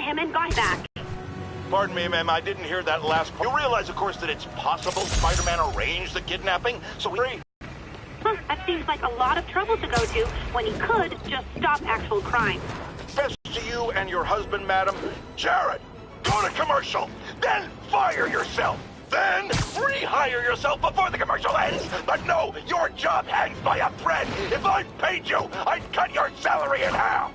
him and got back. Pardon me, ma'am, I didn't hear that last part. You realize, of course, that it's possible Spider-Man arranged the kidnapping, so we... That seems like a lot of trouble to go to when he could just stop actual crime. Best to you and your husband, madam. Jared, go to commercial, then fire yourself. Then rehire yourself before the commercial ends. But no, your job hangs by a thread. If I paid you, I'd cut your salary in half.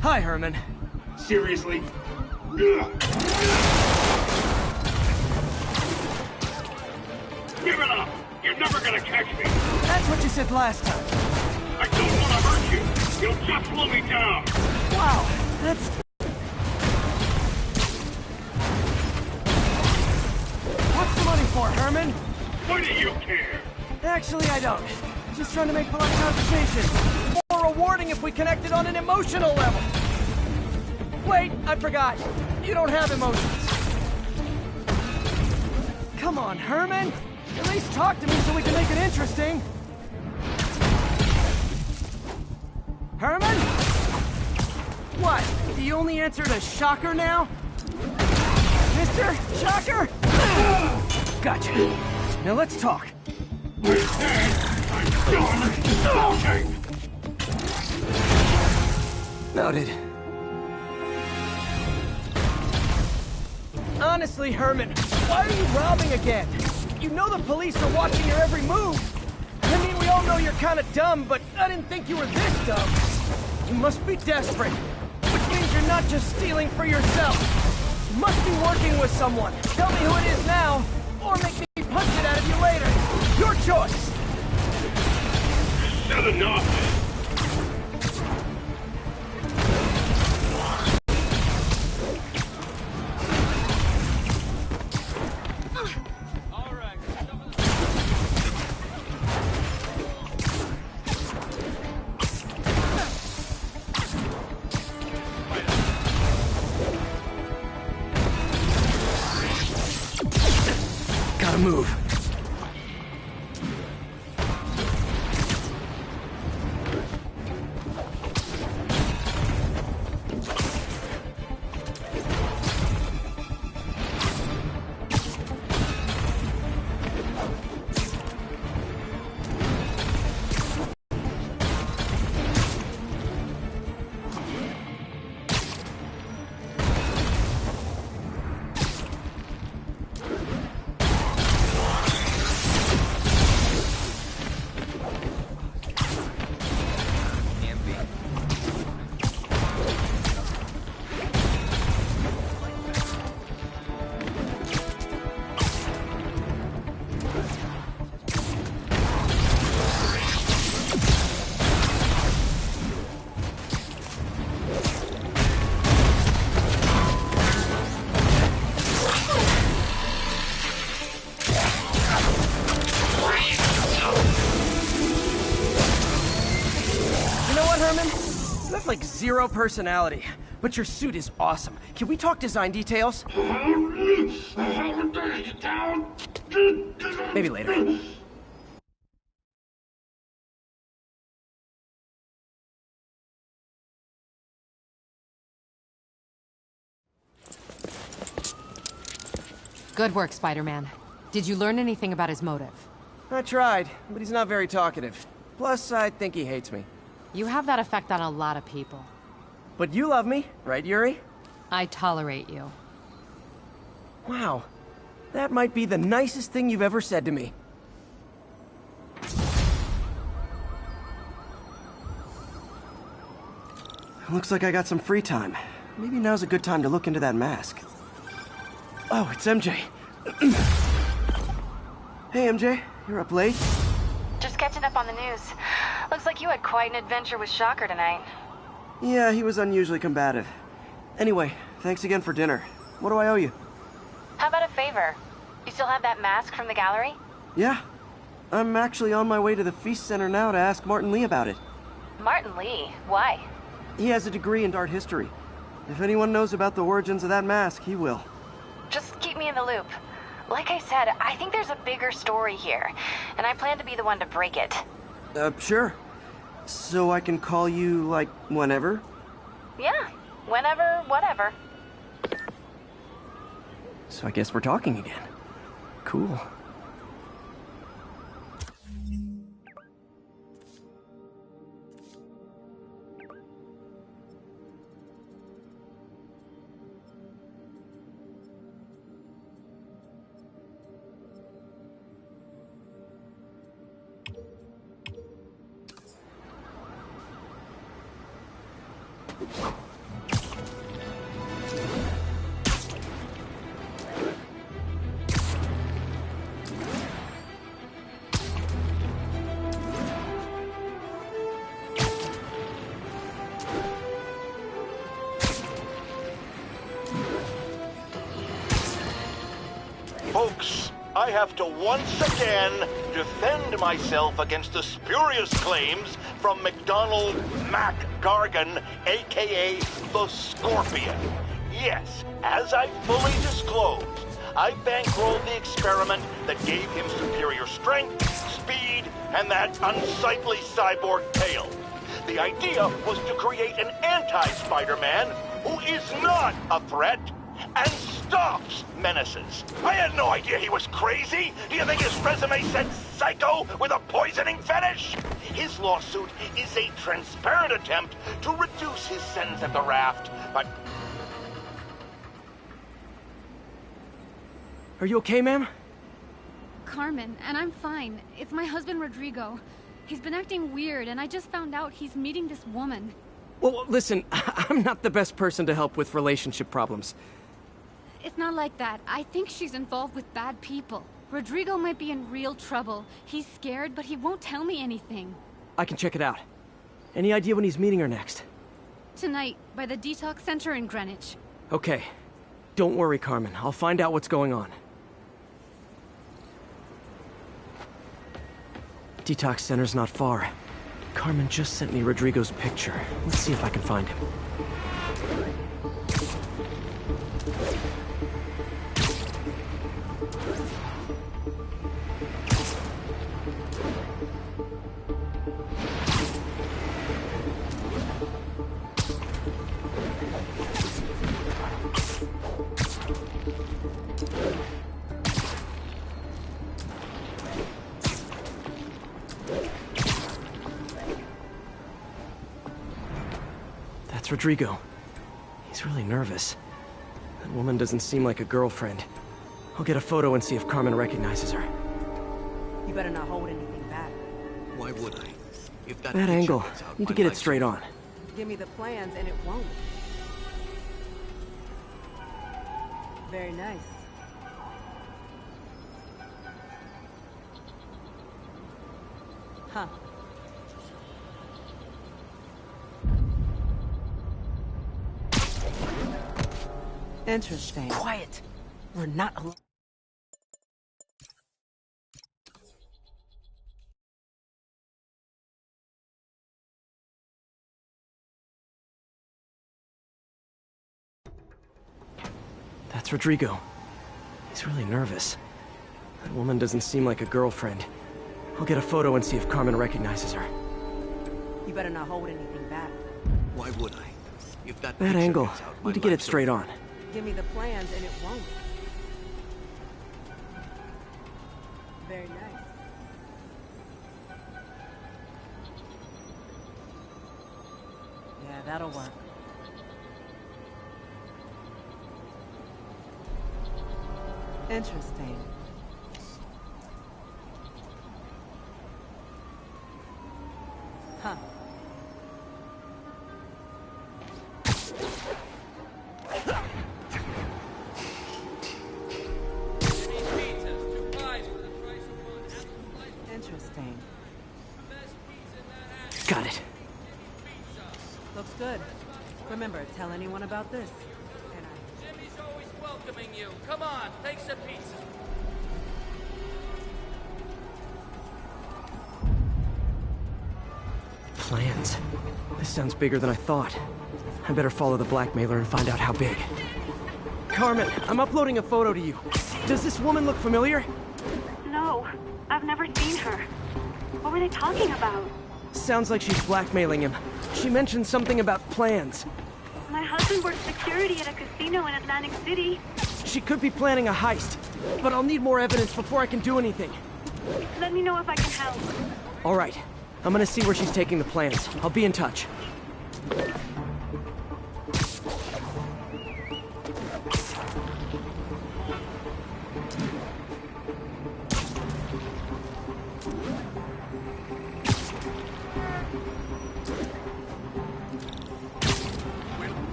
Hi, Herman. Seriously? Give it up! You're never gonna catch me! That's what you said last time. I don't want to hurt you! You'll just slow me down! Wow, that's... What's the money for, Herman? Why do you care? Actually, I don't. Just trying to make polite conversation. More rewarding if we connected on an emotional level. Wait, I forgot. You don't have emotions. Come on, Herman. At least talk to me so we can make it interesting. Herman? What? Do you only answer to Shocker now? Mr. Shocker? Gotcha. Now let's talk. With that, I'm done talking! Noted. Honestly, Herman, why are you robbing again? You know the police are watching your every move. I mean, we all know you're kind of dumb, but I didn't think you were this dumb. You must be desperate, which means you're not just stealing for yourself. You must be working with someone. Tell me who it is now, or make me punch it out of you later. Your choice. Said enough! Gotta move. Like zero personality, but your suit is awesome. Can we talk design details? Maybe later. Good work, Spider-Man. Did you learn anything about his motive? I tried, but he's not very talkative. Plus, I think he hates me. You have that effect on a lot of people. But you love me, right, Yuri? I tolerate you. Wow. That might be the nicest thing you've ever said to me. Looks like I got some free time. Maybe now's a good time to look into that mask. Oh, it's MJ. Hey, MJ. You're up late? Just catching up on the news. Looks like you had quite an adventure with Shocker tonight. Yeah, he was unusually combative. Anyway, thanks again for dinner. What do I owe you? How about a favor? You still have that mask from the gallery? Yeah. I'm actually on my way to the Feast Center now to ask Martin Lee about it. Martin Lee? Why? He has a degree in art history. If anyone knows about the origins of that mask, he will. Just keep me in the loop. Like I said, I think there's a bigger story here, and I plan to be the one to break it. Sure. So I can call you, like, whenever? Yeah, whenever, whatever. So I guess we're talking again. Cool. Folks, I have to once again defend myself against the spurious claims from McDonald Mac Gargan, aka the Scorpion. Yes, as I fully disclosed, I bankrolled the experiment that gave him superior strength, speed, and that unsightly cyborg tail. The idea was to create an anti-Spider-Man who is not a threat and stops menaces. I had no idea he was crazy. Do you think his resume said psycho with a poisoning fetish? His lawsuit is a transparent attempt to reduce his sentence at the raft, but... Are you okay, ma'am? Carmen, and I'm fine. It's my husband, Rodrigo. He's been acting weird, and I just found out he's meeting this woman. Well, listen, I'm not the best person to help with relationship problems. It's not like that. I think she's involved with bad people. Rodrigo might be in real trouble. He's scared, but he won't tell me anything. I can check it out. Any idea when he's meeting her next? Tonight, by the detox center in Greenwich. Okay. Don't worry, Carmen. I'll find out what's going on. Detox center's not far. Carmen just sent me Rodrigo's picture. Let's see if I can find him. That's Rodrigo. He's really nervous. That woman doesn't seem like a girlfriend. I'll get a photo and see if Carmen recognizes her. You better not hold anything back. Why would I? If that Bad picture angle. gets out, Need to my get it life's straight over. on. Give me the plans and it won't. Very nice. Huh. Interesting. Quiet! We're not alone. That's Rodrigo. He's really nervous. That woman doesn't seem like a girlfriend. I'll get a photo and see if Carmen recognizes her. You better not hold anything back. Why would I? If that Bad picture angle. gets out, my Need to get it life's straight over. on. Give me the plans and it won't. Very nice. Yeah, that'll work. Interesting. Huh. Interesting. Got it. Looks good. Remember, tell anyone about this. And Jimmy's always welcoming you. Come on, take some pizza. Plans. This sounds bigger than I thought. I better follow the blackmailer and find out how big. Carmen, I'm uploading a photo to you. Does this woman look familiar? No, I've never seen her. What were they talking about? Sounds like she's blackmailing him. She mentioned something about plans. My husband works security at a casino in Atlantic City. She could be planning a heist, but I'll need more evidence before I can do anything. Let me know if I can help. All right. I'm gonna see where she's taking the plans. I'll be in touch.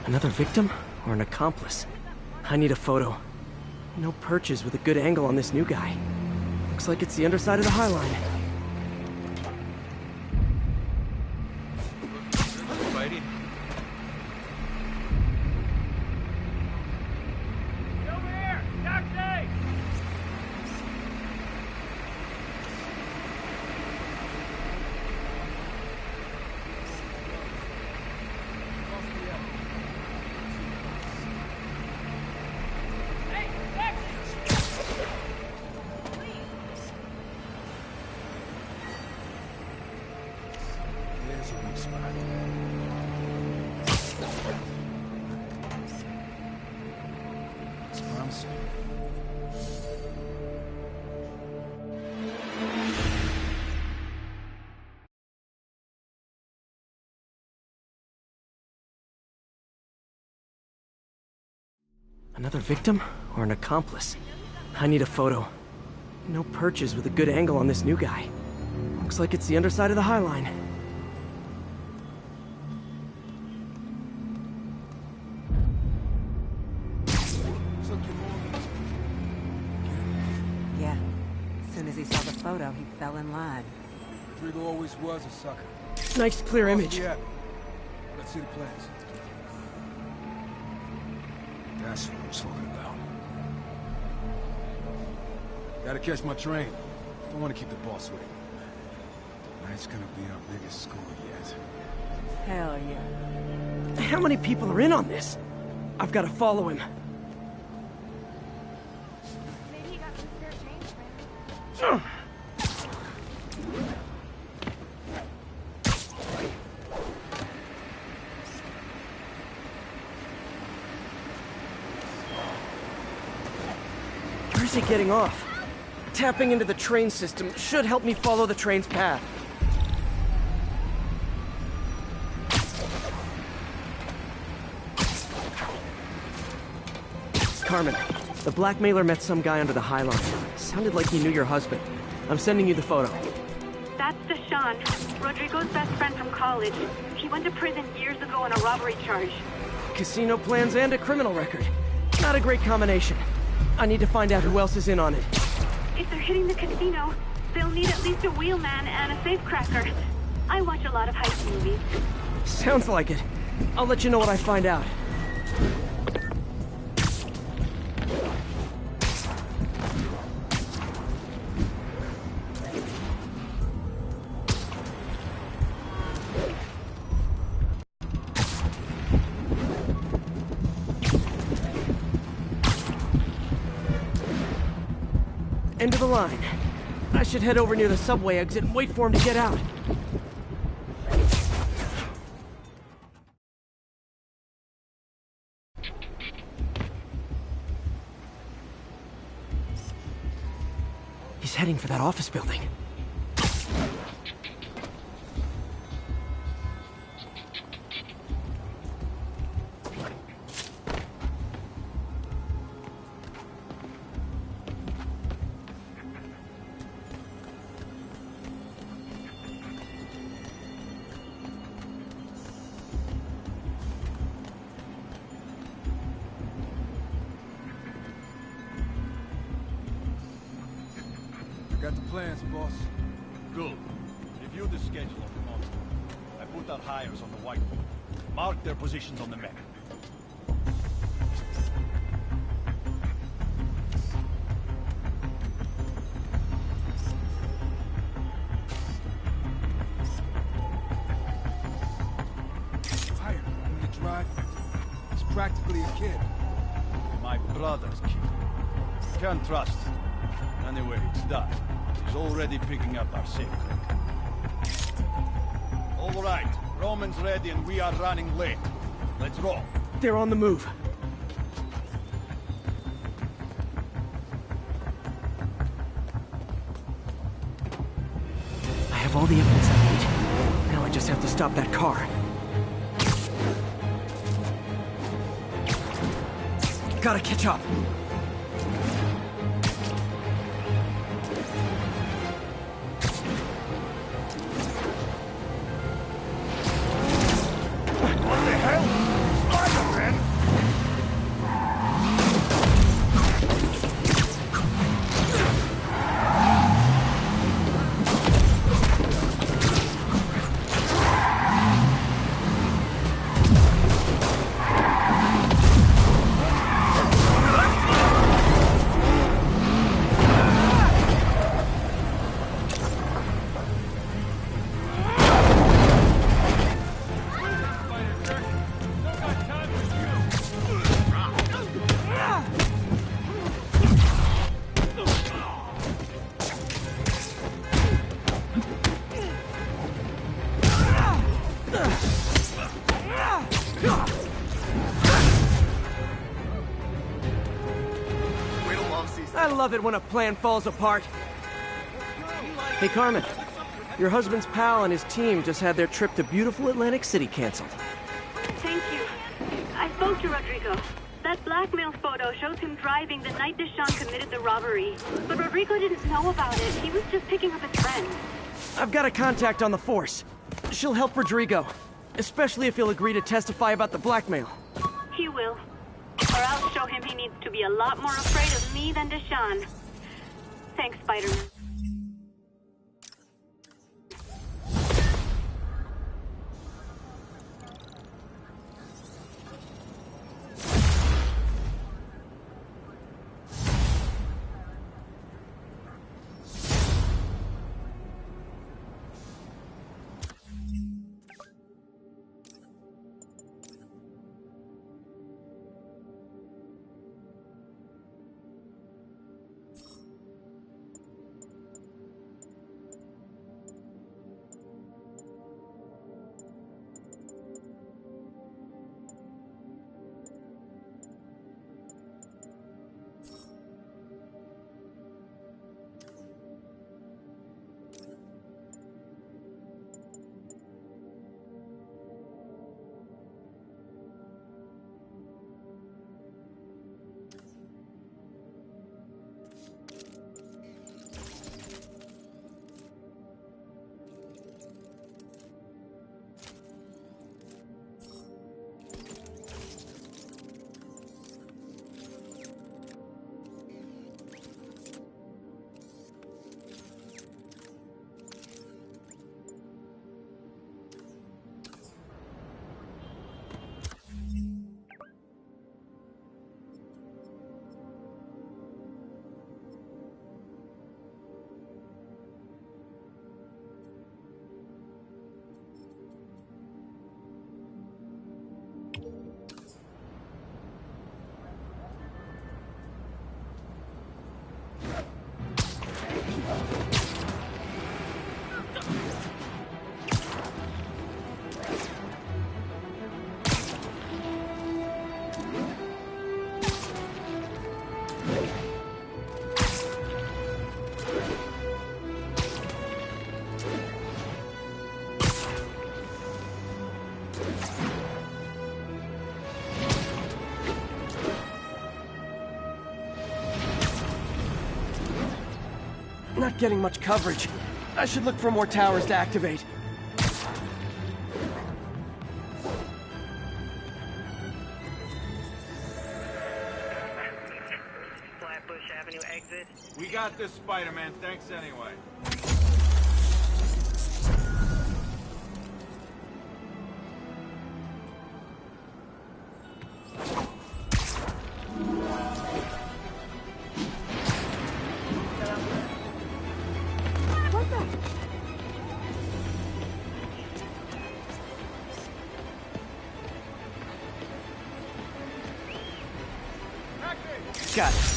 Another victim or an accomplice? I need a photo. No perches with a good angle on this new guy. Looks like it's the underside of the High Line. Over here! Taxi! There's a weak spot. It's promising. Another victim or an accomplice? I need a photo. No perches with a good angle on this new guy. Looks like it's the underside of the High Line. yeah, as soon as he saw the photo, he fell in line. Rodrigo always was a sucker. Nice clear image. Yeah. Let's see the plans. That's what I'm talking about. Gotta catch my train. Don't want to keep the boss waiting. Tonight's gonna be our biggest score yet. Hell yeah. How many people are in on this? I've got to follow him. Maybe you got some spare change, man. Where's he getting off? Tapping into the train system should help me follow the train's path. Carmen, the blackmailer met some guy under the High Line. Sounded like he knew your husband. I'm sending you the photo. That's Deshaun, Rodrigo's best friend from college. He went to prison years ago on a robbery charge. Casino plans and a criminal record. Not a great combination. I need to find out who else is in on it. If they're hitting the casino, they'll need at least a wheelman and a safecracker. I watch a lot of heist movies. Sounds like it. I'll let you know what I find out. End of the line. I should head over near the subway exit and wait for him to get out. He's heading for that office building. got the plans, boss. Good. Review the schedule of the monster. I put our hires on the whiteboard. Mark their positions on the map. Hired him to drive. He's practically a kid. My brother's kid. Can't trust him. Anyway, it's done. He's already picking up our safe crack. All right, Roman's ready and we are running late. Let's roll. They're on the move. I have all the evidence I need. Now I just have to stop that car. Gotta catch up. What the hell? Spider-Man? I love it when a plan falls apart. Hey, Carmen. Your husband's pal and his team just had their trip to beautiful Atlantic City canceled. Thank you. I spoke to Rodrigo. That blackmail photo shows him driving the night Deshawn committed the robbery. But Rodrigo didn't know about it. He was just picking up his friend. I've got a contact on the force. She'll help Rodrigo, especially if he'll agree to testify about the blackmail. He will. Or I'll show him he needs to be a lot more afraid of me than Deshawn. Thanks, Spider-Man. Not getting much coverage. I should look for more towers to activate. Flatbush Avenue. Avenue exit. We got this, Spider-Man. Thanks anyway. Got it.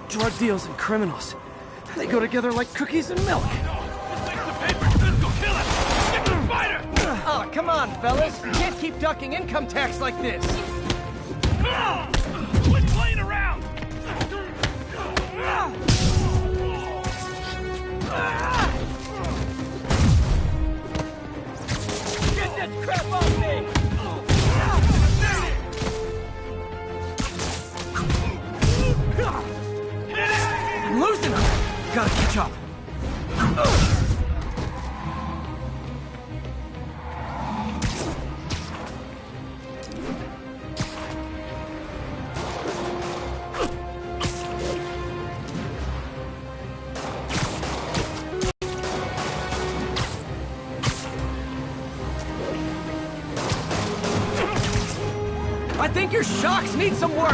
Drug deals and criminals. They go together like cookies and milk. Oh, come on, fellas. You can't keep ducking income tax like this. Quit playing around! Get this crap off me! I'm losing them! Gotta catch up. I think your shocks need some work!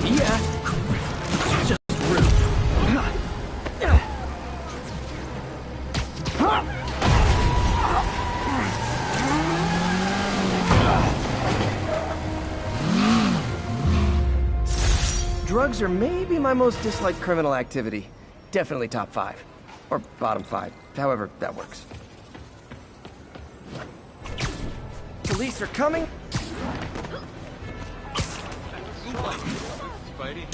Yeah. Just rude. Drugs are maybe my most disliked criminal activity. Definitely top 5. Or bottom 5. However that works. Police are coming. Spidey.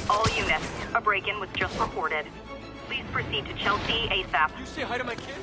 All units, a break-in was just reported. Please proceed to Chelsea ASAP. You say hi to my kid?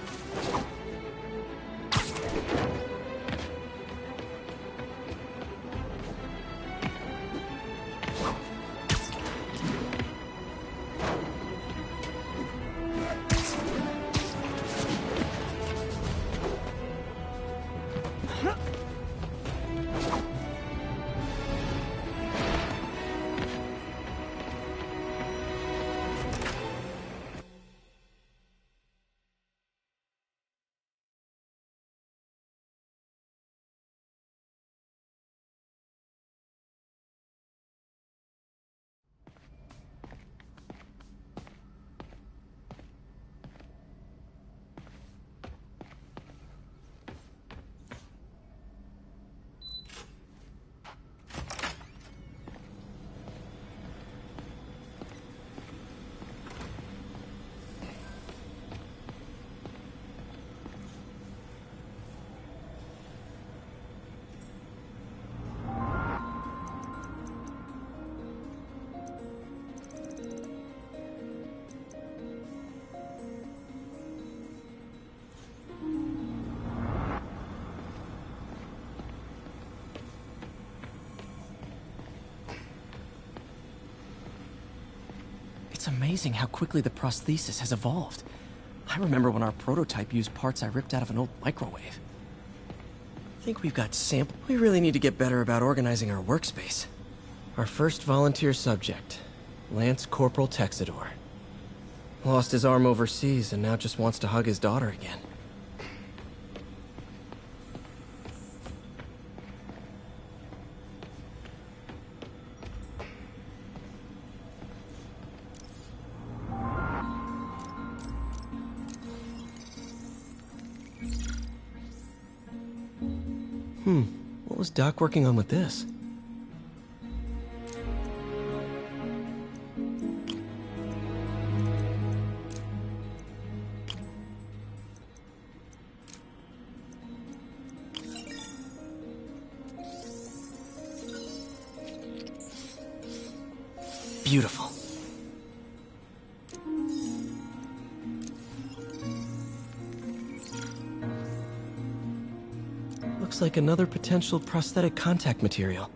It's amazing how quickly the prosthesis has evolved. I remember when our prototype used parts I ripped out of an old microwave. I think we've got sample. We really need to get better about organizing our workspace. Our first volunteer subject, Lance Corporal Texador. Lost his arm overseas and now just wants to hug his daughter again. What was Doc working on with this? beautiful. Looks like another potential prosthetic contact material.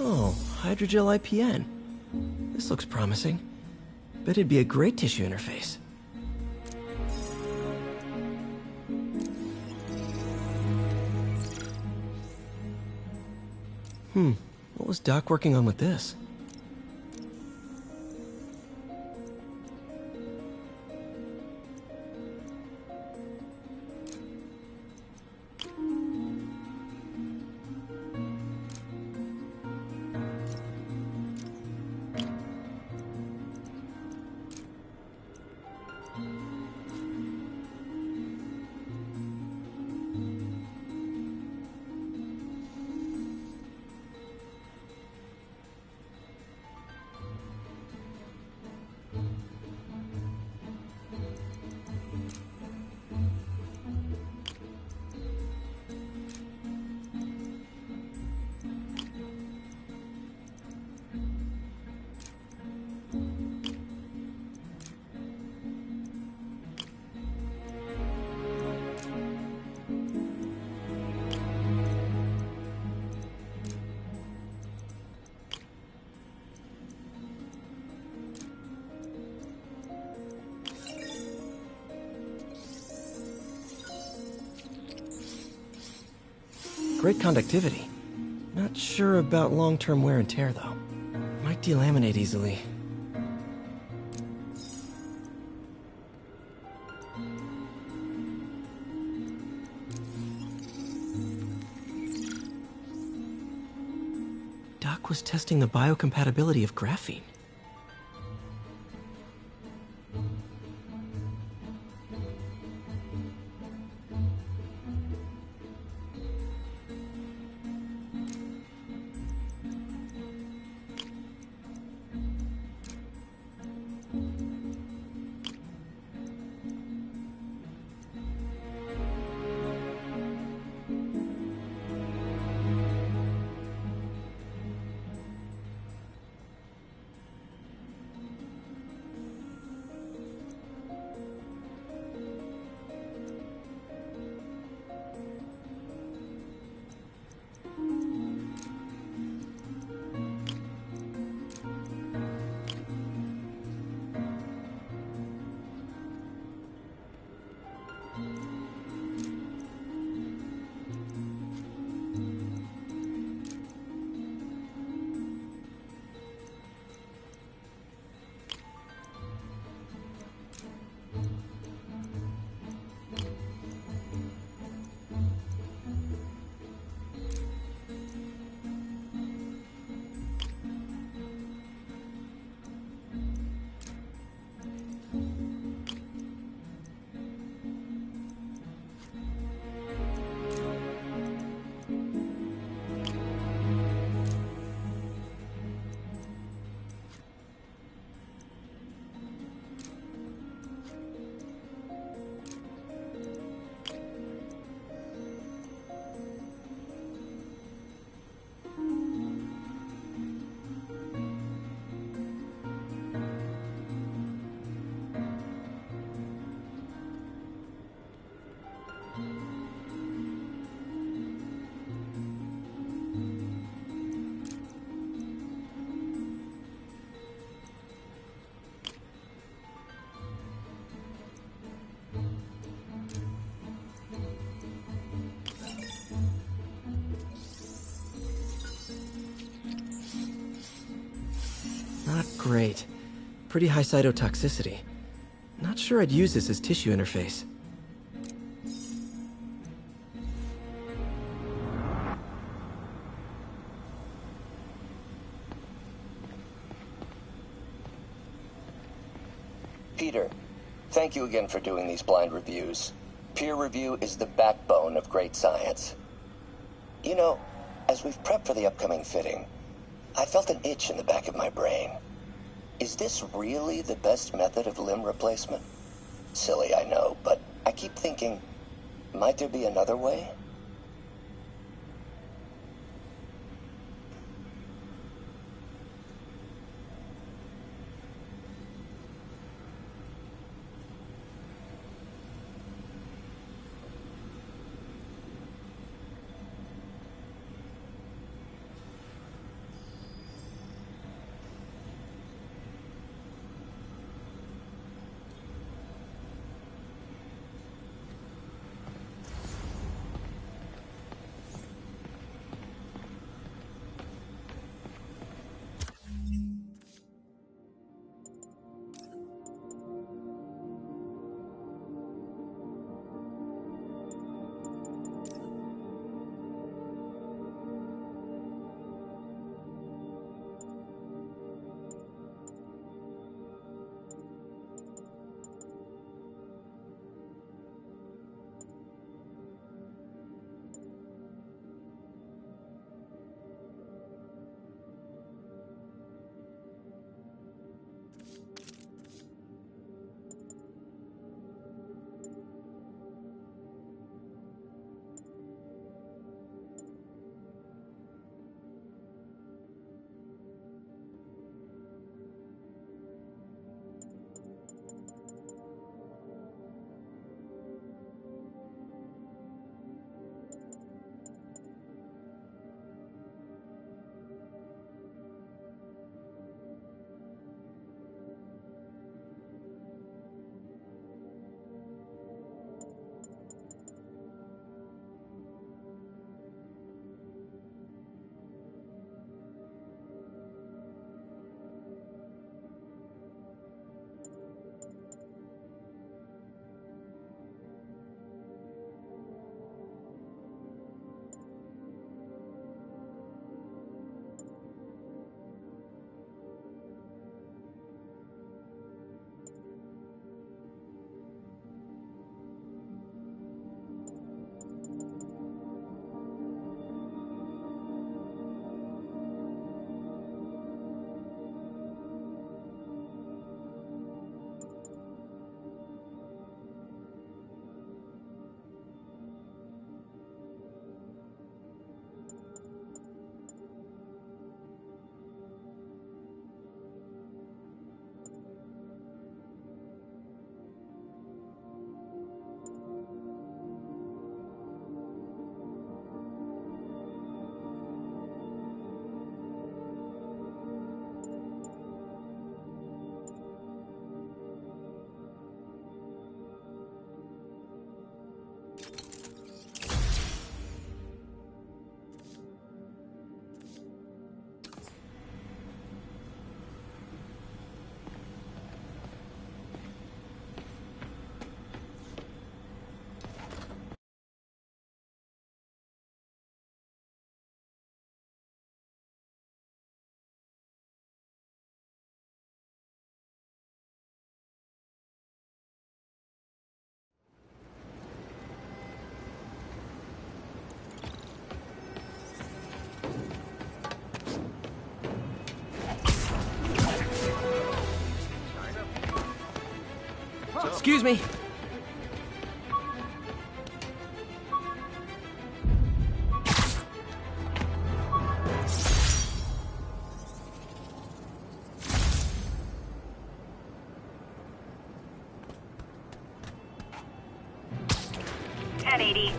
Oh, hydrogel IPN. This looks promising. Bet it'd be a great tissue interface. What was Doc working on with this? Great conductivity. Not sure about long-term wear and tear, though. Might delaminate easily. Doc was testing the biocompatibility of graphene. Not great. Pretty high cytotoxicity. Not sure I'd use this as tissue interface. Peter, thank you again for doing these blind reviews. Peer review is the backbone of great science. You know, as we've prepped for the upcoming fitting, I felt an itch in the back of my brain. Is this really the best method of limb replacement? Silly, I know, but I keep thinking, might there be another way? Excuse me.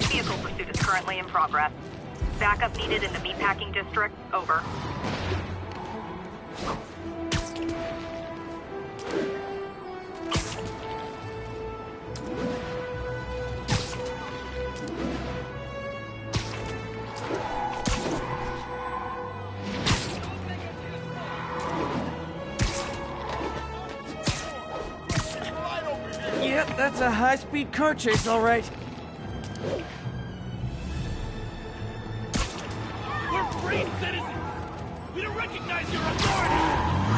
Vehicle pursuit is currently in progress. Backup needed in the meatpacking district. Over. That's a high-speed car chase, all right. We're free citizens! We don't recognize your authority!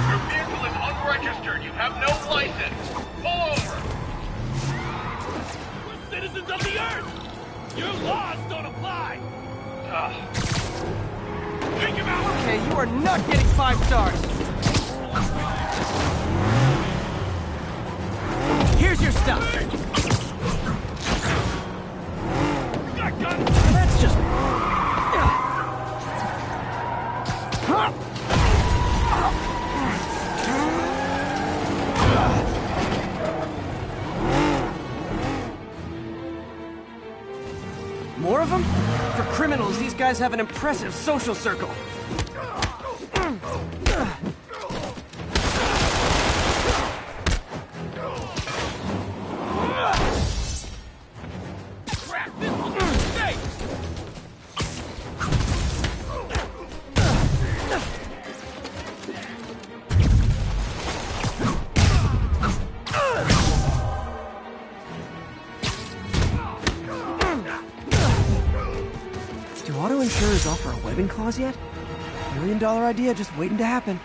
Your vehicle is unregistered. You have no license. Pull over! We're citizens of the Earth! Your laws don't apply! Take him out! Okay, you are not getting 5 stars! Here's your stuff! Got guns! That's just... More of them? For criminals, these guys have an impressive social circle. Crap, this was a mistake! Do auto insurers offer a webbing clause yet? $1 million idea just waiting to happen.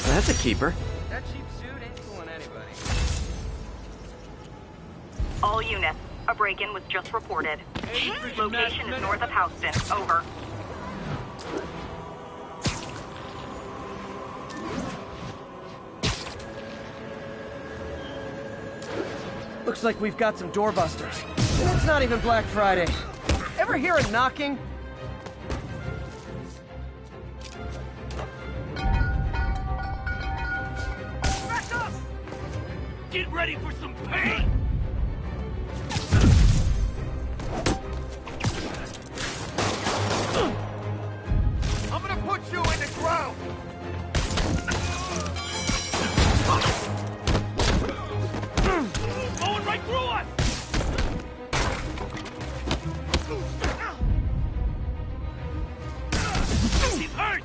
That's a keeper. That cheap suit ain't fooling anybody. All units, a break-in was just reported. Location is north of Houston. Over. Looks like we've got some doorbusters. And it's not even Black Friday. Ever hear a knocking? Get ready for some pain! I'm gonna put you in the ground! Going right through us! He's hurt!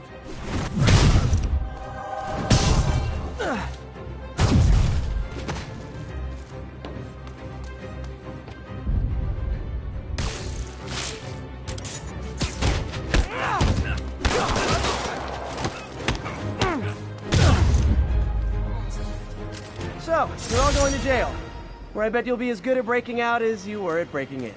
So, you're all going to jail, where I bet you'll be as good at breaking out as you were at breaking in.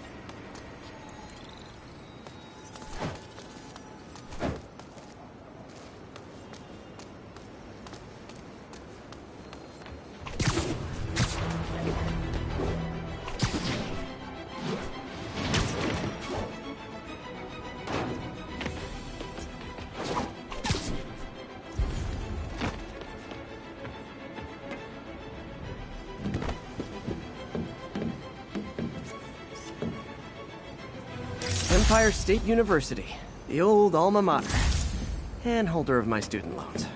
Empire State University, the old alma mater, and holder of my student loans.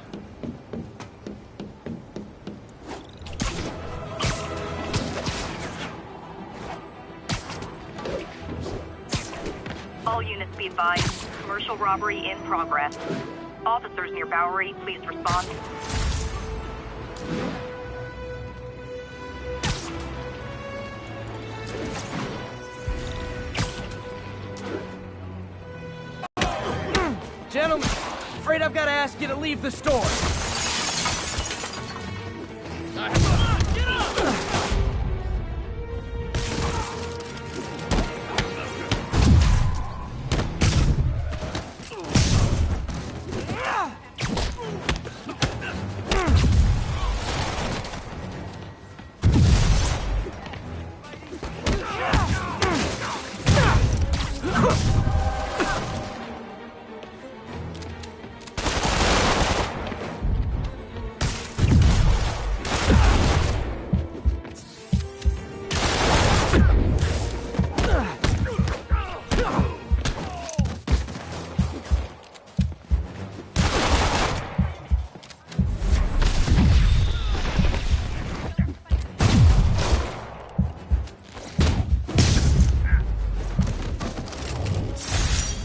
All units be advised. Commercial robbery in progress. Officers near Bowery, please respond. Gentlemen, afraid I've got to ask you to leave the store. Get up!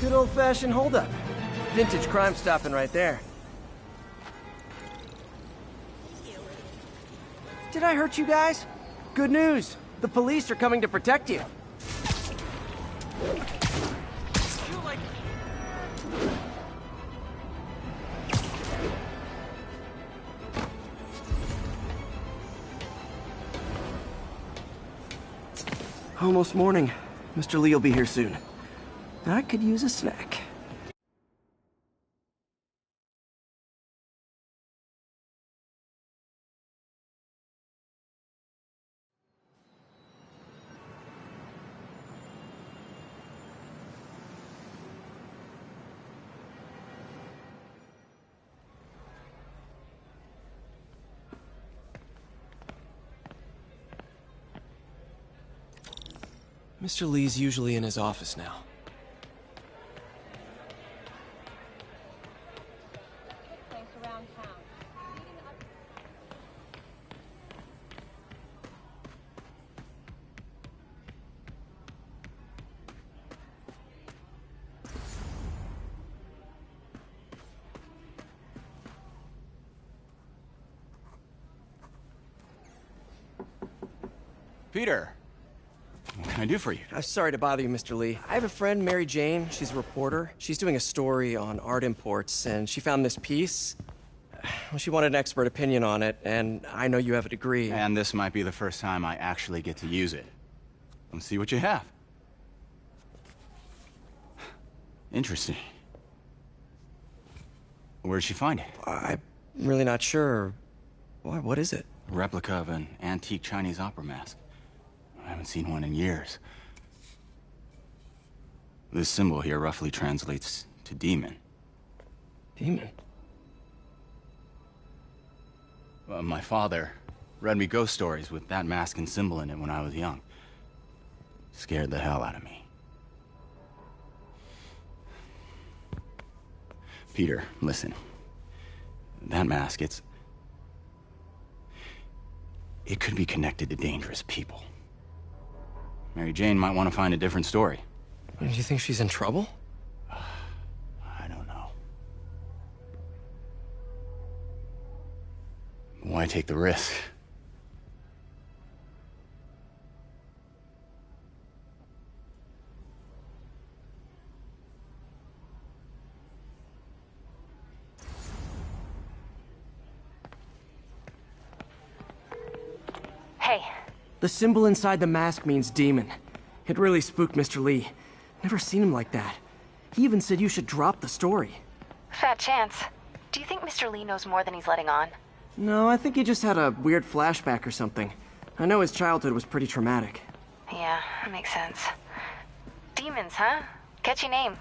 Good old-fashioned holdup. Vintage crime stopping right there. Did I hurt you guys? Good news. The police are coming to protect you. Almost morning. Mr. Lee will be here soon. I could use a snack. Mr. Lee's usually in his office now. Peter, what can I do for you? I'm sorry to bother you, Mr. Lee. I have a friend, Mary Jane. She's a reporter. She's doing a story on art imports, and she found this piece. Well, she wanted an expert opinion on it, and I know you have a degree. And this might be the first time I actually get to use it. Let's see what you have. Interesting. Where did she find it? I'm really not sure. What is it? A replica of an antique Chinese opera mask. I haven't seen one in years. This symbol here roughly translates to demon. Demon? My father read me ghost stories with that mask and symbol in it when I was young. Scared the hell out of me. Peter, listen. That mask, it could be connected to dangerous people. Mary Jane might want to find a different story. Do you think she's in trouble? I don't know. Why take the risk? Hey. The symbol inside the mask means demon. It really spooked Mr. Lee. Never seen him like that. He even said you should drop the story. Fat chance. Do you think Mr. Lee knows more than he's letting on? No, I think he just had a weird flashback or something. I know his childhood was pretty traumatic. Yeah, that makes sense. Demons, huh? Catchy name.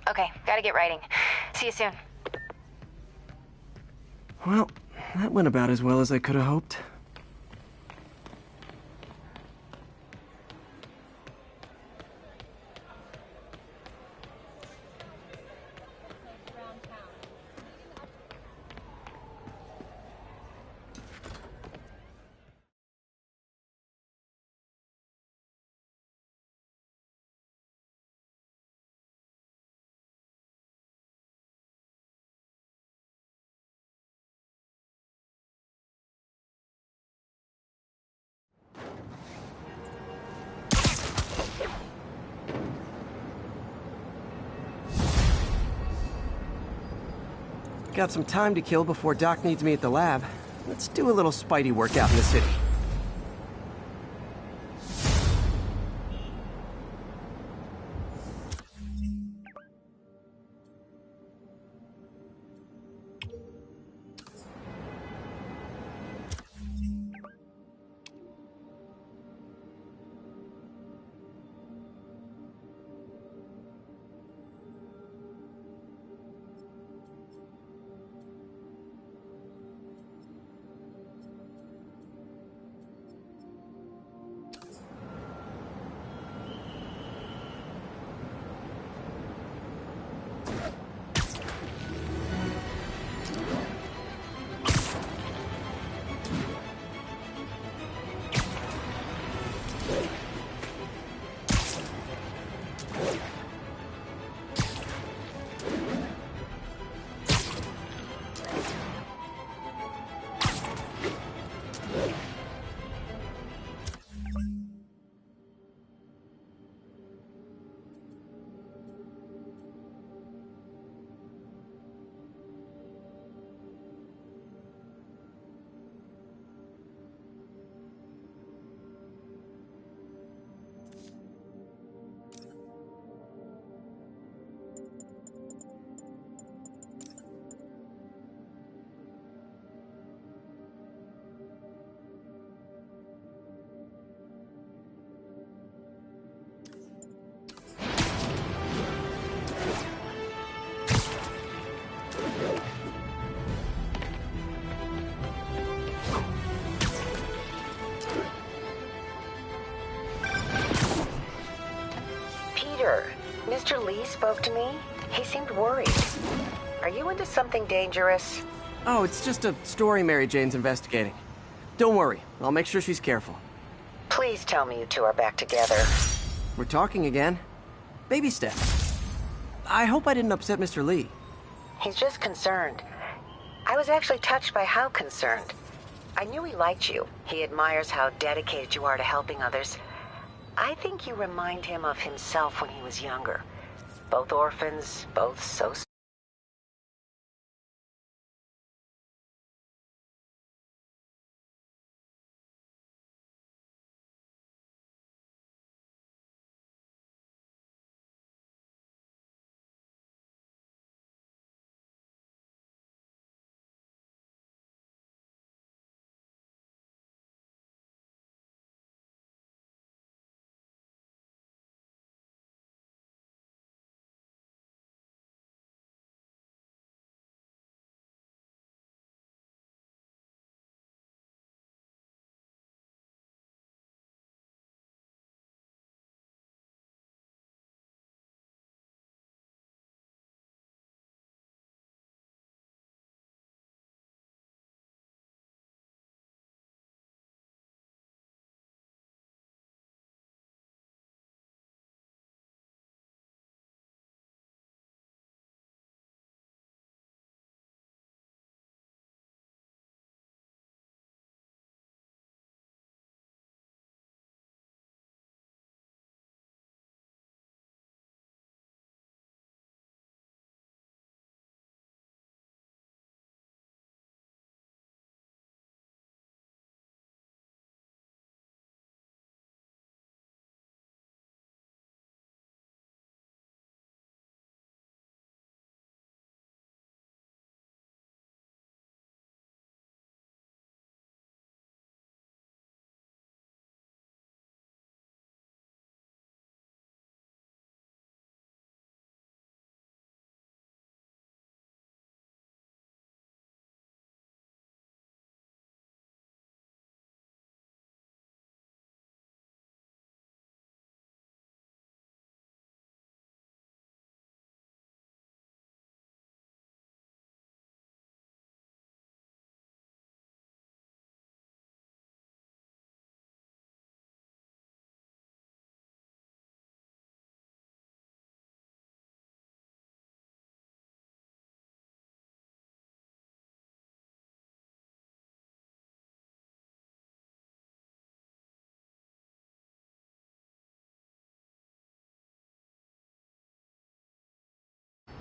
Okay, gotta get writing. See you soon. Well, that went about as well as I could have hoped. Got some time to kill before Doc needs me at the lab. Let's do a little Spidey workout in the city. Mr. Lee spoke to me. He seemed worried. Are you into something dangerous? Oh, it's just a story Mary Jane's investigating. Don't worry, I'll make sure she's careful. Please tell me you two are back together. We're talking again. Baby steps. I hope I didn't upset Mr. Lee. He's just concerned. I was actually touched by how concerned. I knew he liked you. He admires how dedicated you are to helping others. I think you remind him of himself when he was younger. Both orphans, both so...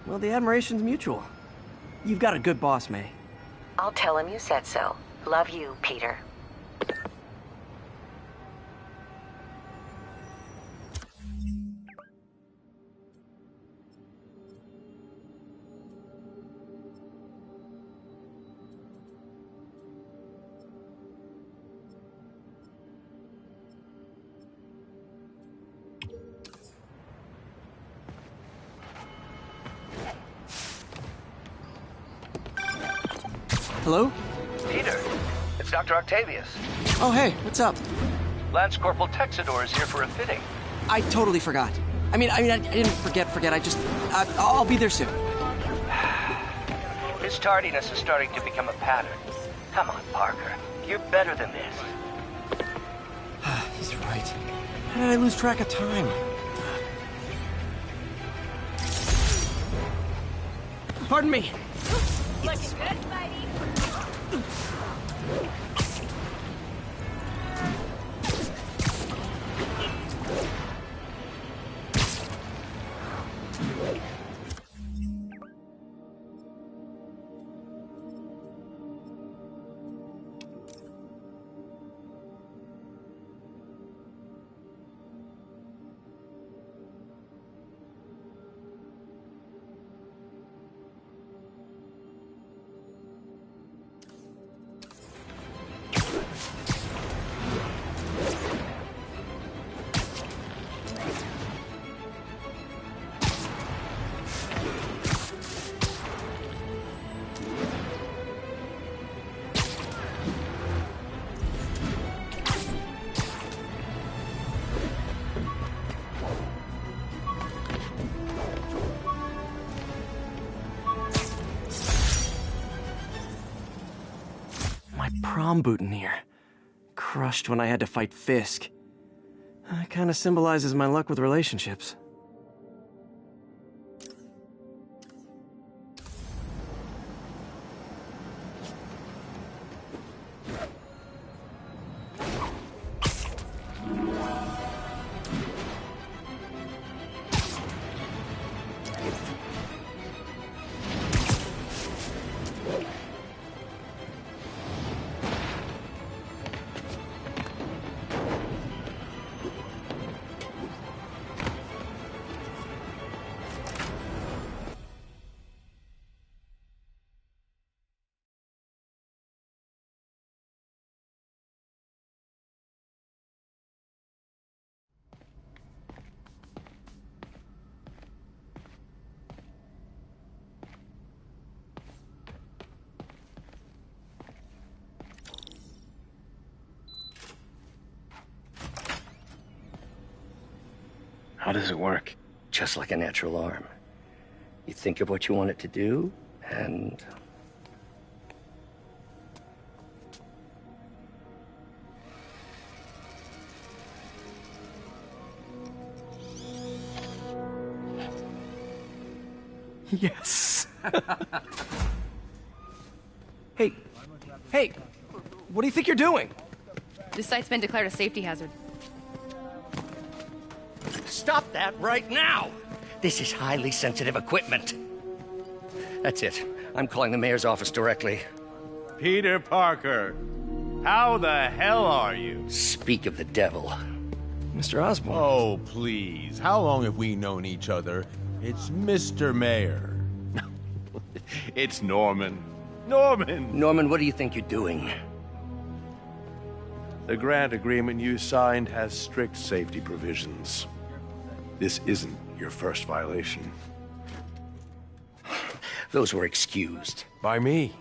Well, the admiration's mutual. You've got a good boss, May. I'll tell him you said so. Love you, Peter. Hello? Peter, it's Dr. Octavius. Oh, hey, what's up? Lance Corporal Texador is here for a fitting. I totally forgot. I didn't forget. I'll be there soon. His tardiness is starting to become a pattern. Come on, Parker. You're better than this. He's right. How did I lose track of time? Pardon me. Looking good, buddy. Prom boutonniere. Crushed when I had to fight Fisk. Kinda symbolizes my luck with relationships. How does it work? Just like a natural arm. You think of what you want it to do, and... Yes. Hey, what do you think you're doing? This site's been declared a safety hazard. Stop that right now! This is highly sensitive equipment. That's it. I'm calling the mayor's office directly. Peter Parker, how the hell are you? Speak of the devil. Mr. Osborn. Oh, please. How long have we known each other? It's Mr. Mayor. It's Norman. Norman! Norman, what do you think you're doing? The grant agreement you signed has strict safety provisions. This isn't your first violation. Those were excused. By me.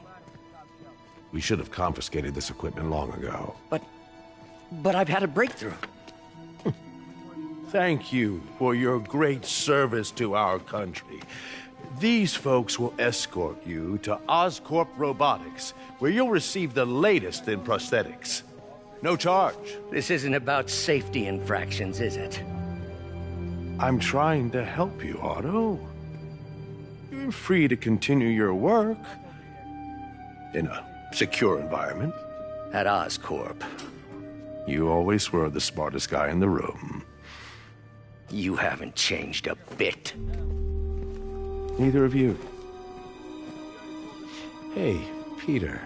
We should have confiscated this equipment long ago. But I've had a breakthrough. Thank you for your great service to our country. These folks will escort you to Oscorp Robotics, where you'll receive the latest in prosthetics. No charge. This isn't about safety infractions, is it? I'm trying to help you, Otto. You're free to continue your work in a secure environment. At Oscorp. You always were the smartest guy in the room. You haven't changed a bit. Neither of you. Hey, Peter.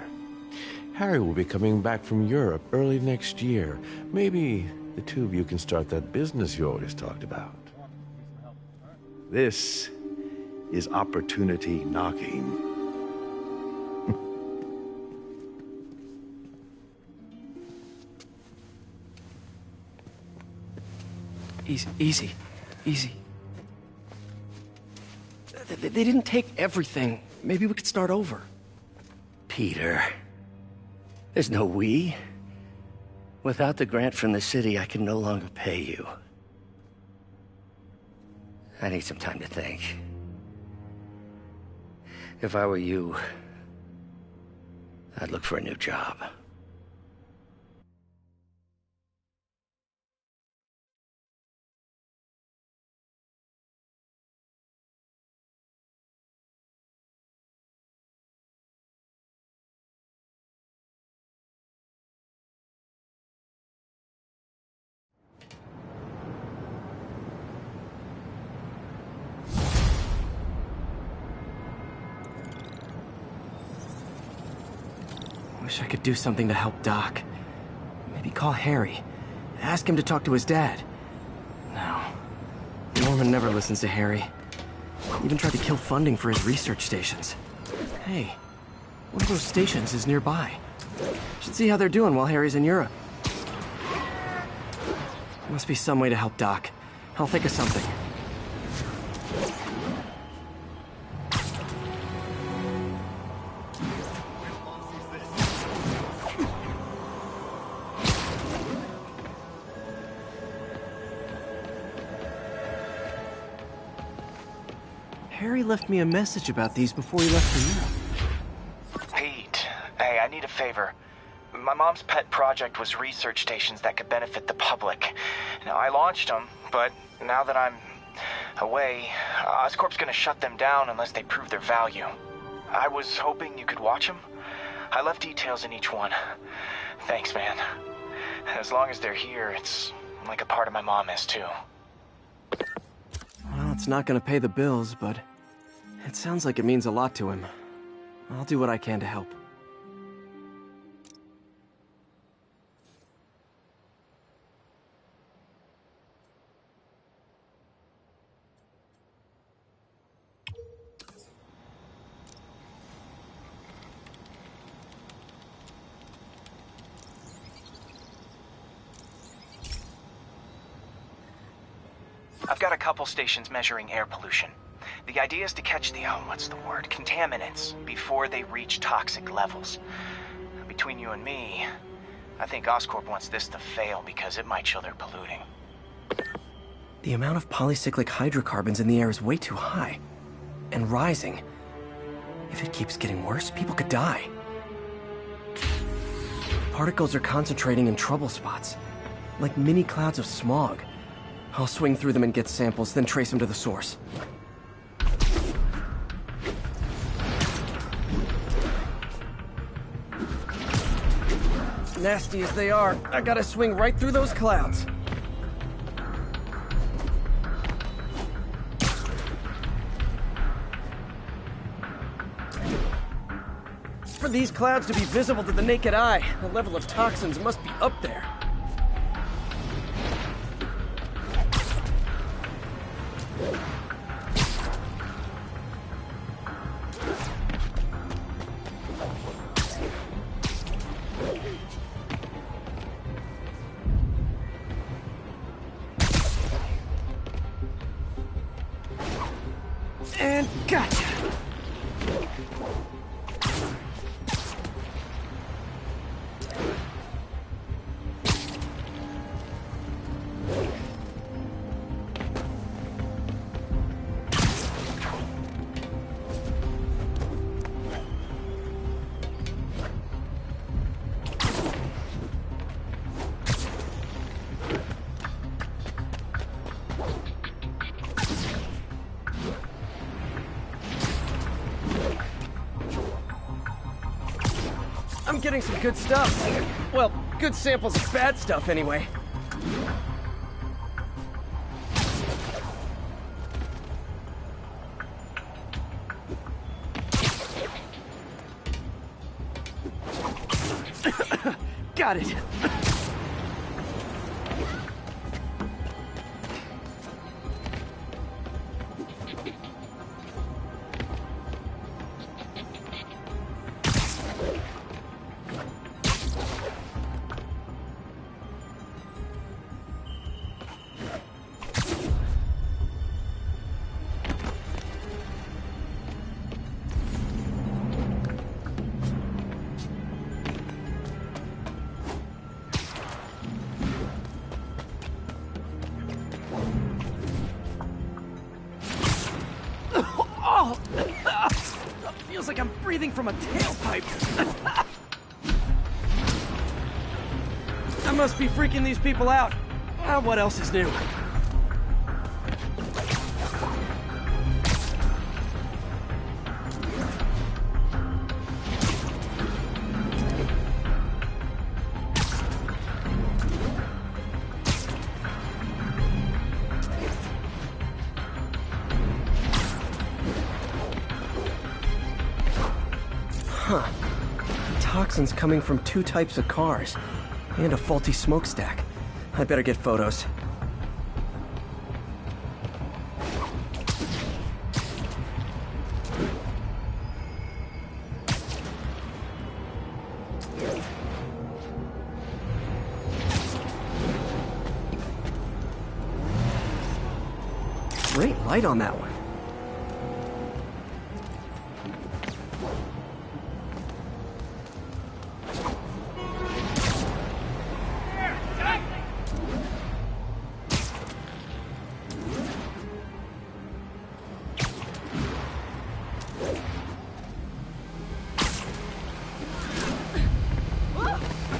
Harry will be coming back from Europe early next year. Maybe the two of you can start that business you always talked about. This is opportunity knocking. Easy. They didn't take everything. Maybe we could start over. Peter, there's no we. Without the grant from the city, I can no longer pay you. I need some time to think. If I were you, I'd look for a new job. Wish I could do something to help Doc. Maybe call Harry. Ask him to talk to his dad. No. Norman never listens to Harry. Even tried to kill funding for his research stations. Hey, one of those stations is nearby. Should see how they're doing while Harry's in Europe. Must be some way to help Doc. I'll think of something. Harry left me a message about these before he left for Europe. Pete, hey, I need a favor. My mom's pet project was research stations that could benefit the public. Now, I launched them, but now that I'm away, Oscorp's gonna shut them down unless they prove their value. I was hoping you could watch them. I left details in each one. Thanks, man. As long as they're here, it's like a part of my mom is, too. Well, it's not gonna pay the bills, but it sounds like it means a lot to him. I'll do what I can to help. I've got a couple stations measuring air pollution. The idea is to catch the, contaminants before they reach toxic levels. Between you and me, I think Oscorp wants this to fail because it might show they're polluting. The amount of polycyclic hydrocarbons in the air is way too high. And rising. If it keeps getting worse, people could die. Particles are concentrating in trouble spots, like mini clouds of smog. I'll swing through them and get samples, then trace them to the source. Nasty as they are, I gotta swing right through those clouds. For these clouds to be visible to the naked eye, the level of toxins must be up there. And gotcha! I'm getting some good stuff. Well, good samples of bad stuff, anyway. got it. Oh! Feels like I'm breathing from a tailpipe. I must be freaking these people out. What else is new? Huh. Toxins coming from 2 types of cars. And a faulty smokestack. I better get photos. Great light on that one.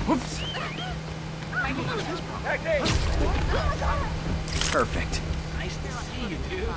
Whoops. Perfect. Nice to see you, dude.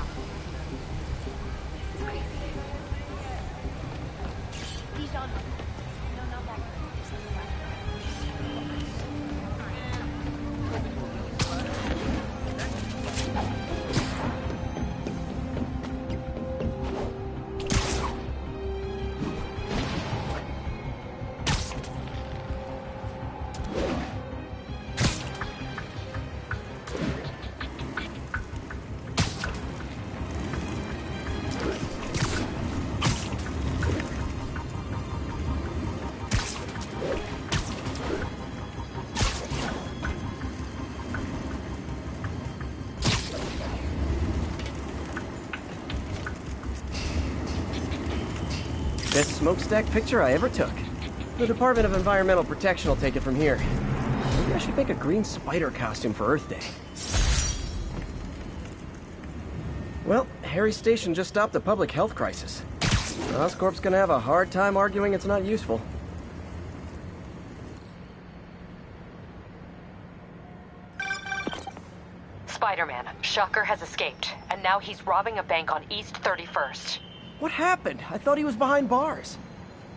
Best smokestack picture I ever took. The Department of Environmental Protection will take it from here. Maybe I should make a green spider costume for Earth Day. Well, Harry Station just stopped a public health crisis. Oscorp's gonna have a hard time arguing it's not useful. Spider-Man, Shocker has escaped, and now he's robbing a bank on East 31st. What happened? I thought he was behind bars.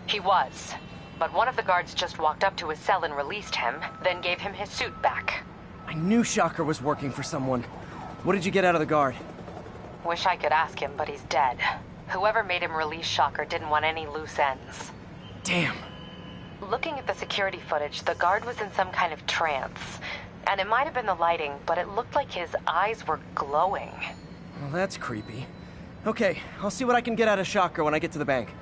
He was, but one of the guards just walked up to his cell and released him, then gave him his suit back. I knew Shocker was working for someone. What did you get out of the guard? Wish I could ask him, but he's dead. Whoever made him release Shocker didn't want any loose ends. Damn. Looking at the security footage, the guard was in some kind of trance. And it might have been the lighting, but it looked like his eyes were glowing. Well, that's creepy. Okay, I'll see what I can get out of Shocker when I get to the bank.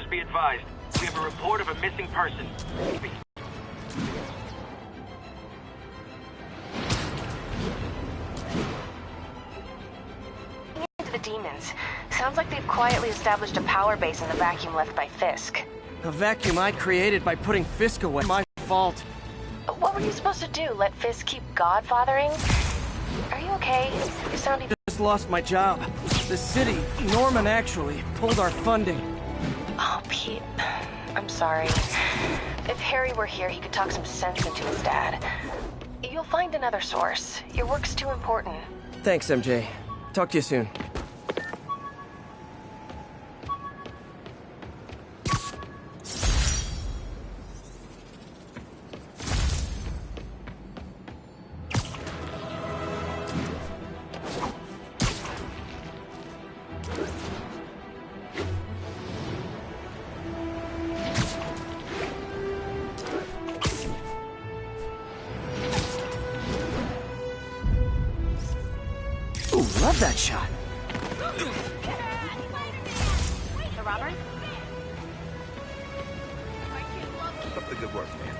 be advised. We have a report of a missing person. Into the demons. Sounds like they've quietly established a power base in the vacuum left by Fisk. A vacuum I created by putting Fisk away. My fault. What were you supposed to do? Let Fisk keep godfathering? Are you okay? You sound even... Just lost my job. The city, Norman actually, pulled our funding. Oh, Pete. I'm sorry. If Harry were here, he could talk some sense into his dad. You'll find another source. Your work's too important. Thanks, MJ. Talk to you soon. Love that shot. The robbers? Keep up the good work, man.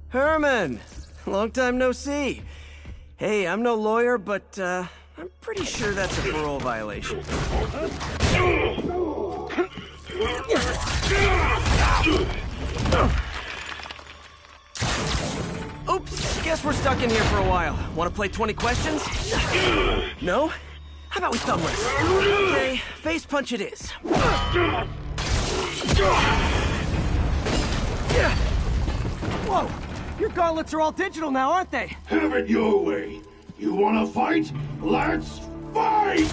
Herman! Long time no see. Hey, I'm no lawyer, but, I'm pretty sure that's a parole violation. Oops, guess we're stuck in here for a while. Want to play 20 questions? No? How about we thumb wrestle? Okay, face punch it is. Whoa! Your gauntlets are all digital now, aren't they? Have it your way. You wanna fight? Let's fight!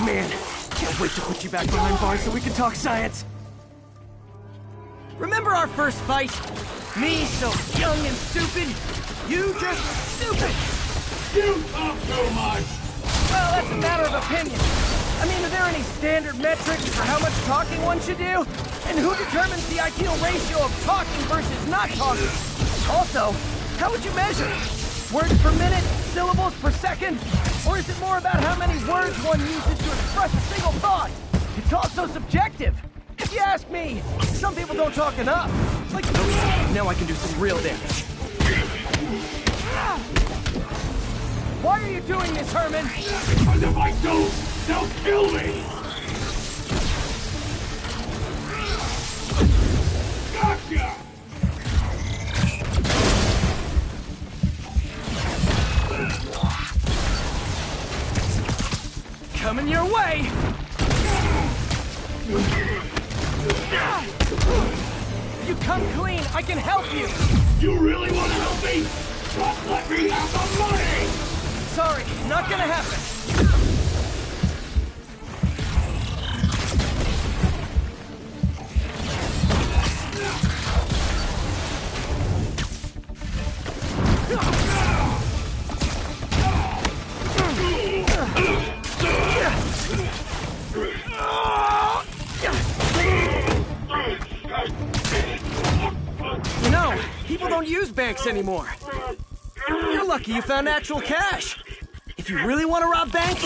Man, can't wait to put you back behind bars so we can talk science. Remember our first fight? Me so young and stupid, you just stupid! You talk too much! Well, that's a matter of opinion. I mean, are there any standard metrics for how much talking one should do? And who determines the ideal ratio of talking versus not talking? Also, how would you measure it? Words per minute? Syllables per second? Or is it more about how many words one uses to express a single thought? It's also subjective. If you ask me, some people don't talk enough. Like, okay, now I can do some real damage. Why are you doing this, Herman? Because if I don't, they'll kill me! Gotcha! Coming your way! If you come clean, I can help you! You really want to help me? Just let me have the money! Sorry, not gonna happen. You know, people don't use banks anymore. You're lucky you found actual cash. If you really want to rob banks,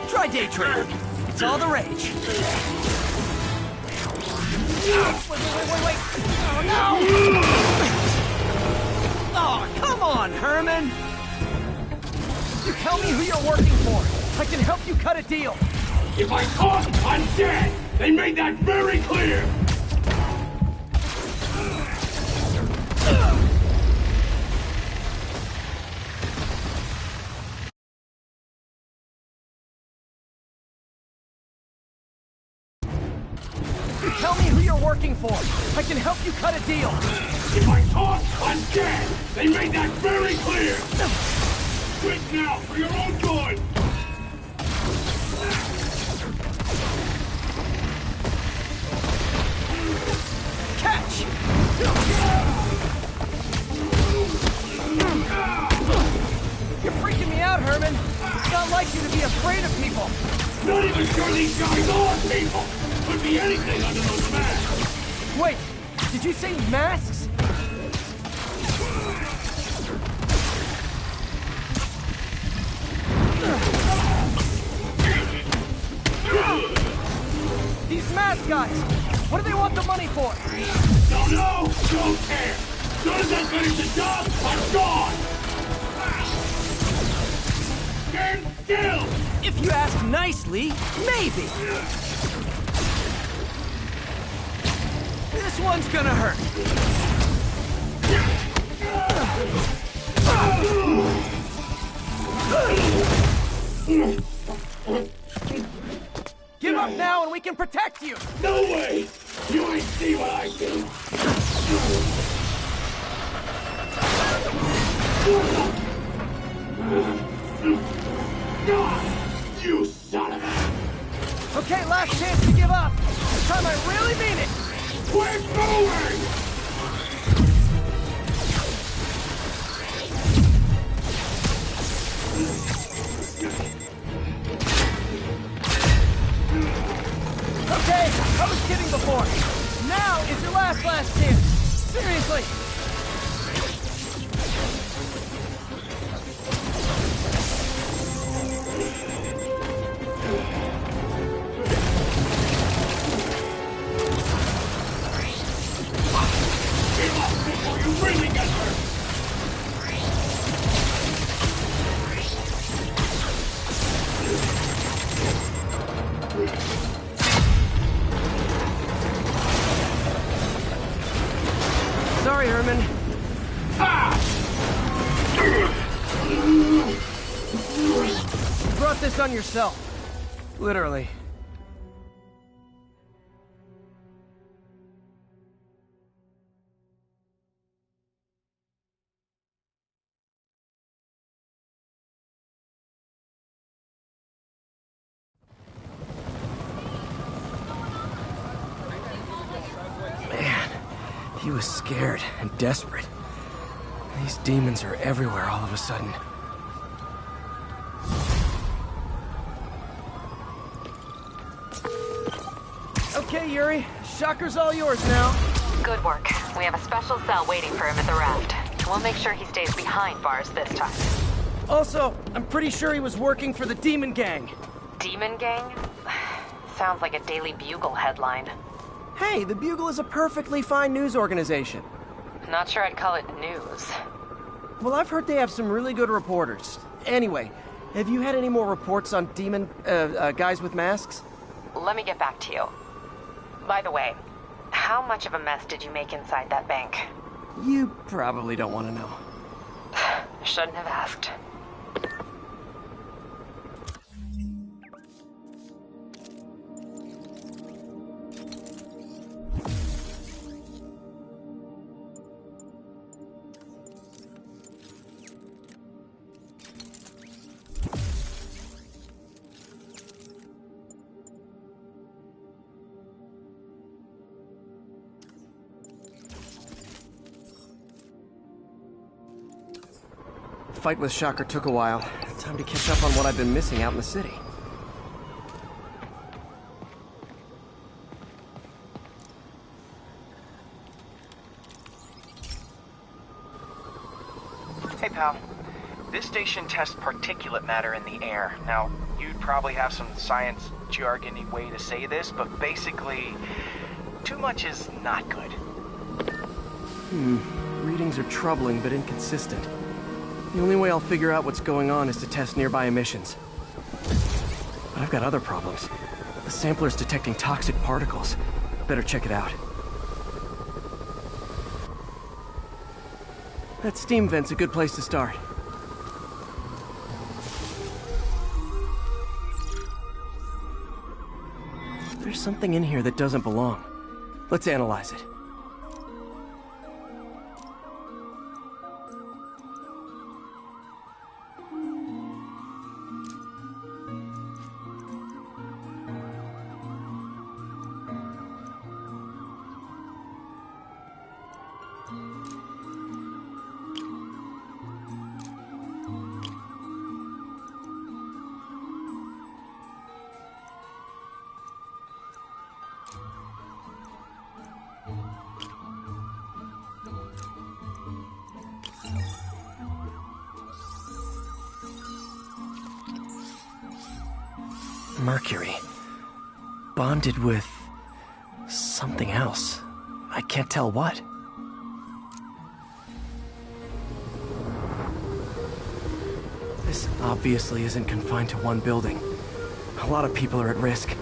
try day trading. It's It's all the rage. Wait. Oh, no! Oh, come on, Herman! You tell me who you're working for. I can help you cut a deal. If I talk, I'm dead! They made that very clear! Tell me who you're working for. I can help you cut a deal. If I talk, I'm dead! They made that very clear! Quit now, for your own good! Catch! You're freaking me out, Herman. It's not like you to be afraid of people. Not even sure these guys are people! Could be anything under those masks! Wait, did you say masks? These mask guys, what do they want the money for? Don't know, don't care! As soon as I finish the job, I'm gone! Stand still! If you ask nicely, maybe. This one's gonna hurt. Give up now and we can protect you! No way! You ain't see what I do! You son of a... Okay, last chance to give up. This time I really mean it. Quit moving! Okay, I was kidding before. Now is your last chance. Seriously. You really got hurt! Sorry, Herman. You brought this on yourself. Literally. He was scared and desperate. These demons are everywhere all of a sudden. Okay, Yuri. Shocker's all yours now. Good work. We have a special cell waiting for him at the raft. We'll make sure he stays behind bars this time. Also, I'm pretty sure he was working for the Demon Gang. Demon Gang? Sounds like a Daily Bugle headline. Hey, the Bugle is a perfectly fine news organization. Not sure I'd call it news. Well, I've heard they have some really good reporters. Anyway, have you had any more reports on demon, guys with masks? Let me get back to you. By the way, how much of a mess did you make inside that bank? You probably don't want to know. Shouldn't have asked. The fight with Shocker took a while. Time to catch up on what I've been missing out in the city. Hey, pal. This station tests particulate matter in the air. Now, you'd probably have some science jargony way to say this, but basically, too much is not good. Readings are troubling but inconsistent. The only way I'll figure out what's going on is to test nearby emissions. But I've got other problems. The sampler's detecting toxic particles. Better check it out. That steam vent's a good place to start. There's something in here that doesn't belong. Let's analyze it. Mercury. Bonded with something else. I can't tell what. This obviously isn't confined to one building. A lot of people are at risk.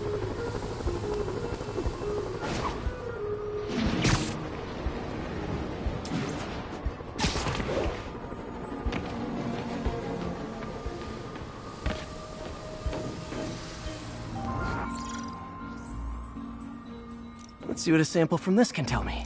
Let's see what a sample from this can tell me.